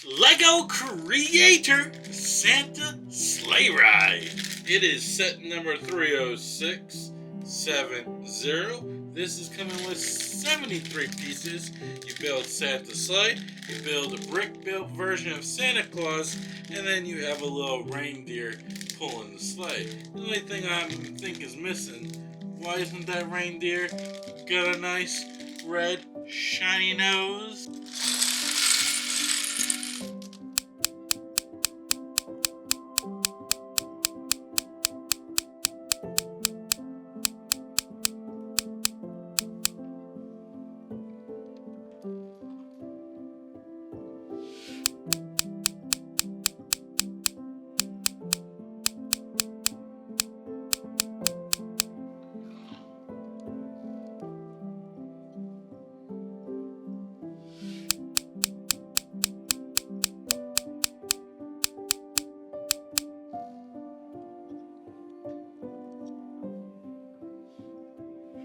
Lego Creator Santa Sleigh Ride. It is set number 30670. This is coming with 73 pieces. You build Santa Sleigh, you build a brick-built version of Santa Claus, and then you have a little reindeer pulling the sleigh. The only thing I think is missing, why isn't that reindeer got a nice red shiny nose?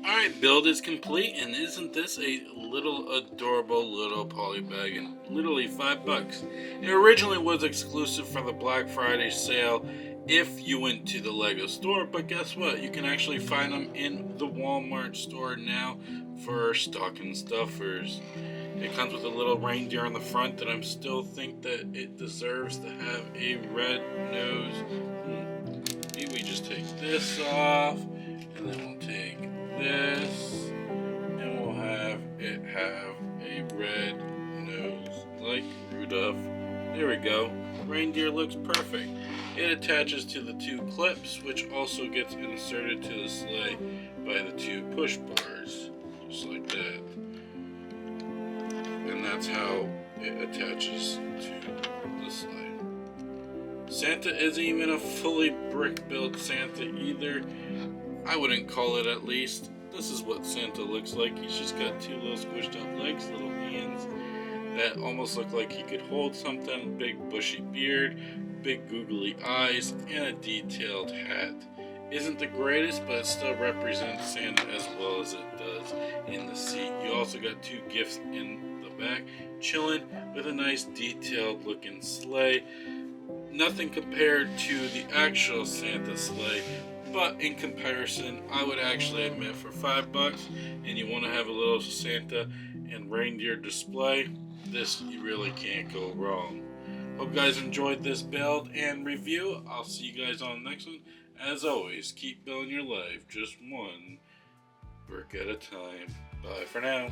Alright, build is complete, and isn't this a little adorable little polybag, and literally $5. It originally was exclusive for the Black Friday sale if you went to the Lego store, but guess what? You can actually find them in the Walmart store now for stocking stuffers. It comes with a little reindeer on the front that I still think that it deserves to have a red nose. Maybe we just take this off, and then we'll take this, and we'll have it have a red nose like Rudolph. There we go. Reindeer looks perfect. It attaches to the two clips, which also gets inserted to the sleigh by the two push bars, just like that. And that's how it attaches to the sleigh. Santa isn't even a fully brick-built Santa either. I wouldn't call it, at least. This is what Santa looks like. He's just got two little squished out legs, little hands that almost look like he could hold something, big bushy beard, big googly eyes, and a detailed hat. Isn't the greatest, but it still represents Santa as well as it does in the seat. You also got two gifts in the back, chilling with a nice detailed looking sleigh. Nothing compared to the actual Santa sleigh, but in comparison, I would actually admit for $5 and you want to have a little Santa and reindeer display, this you really can't go wrong. Hope you guys enjoyed this build and review. I'll see you guys on the next one. As always, keep building your life just one brick at a time. Bye for now.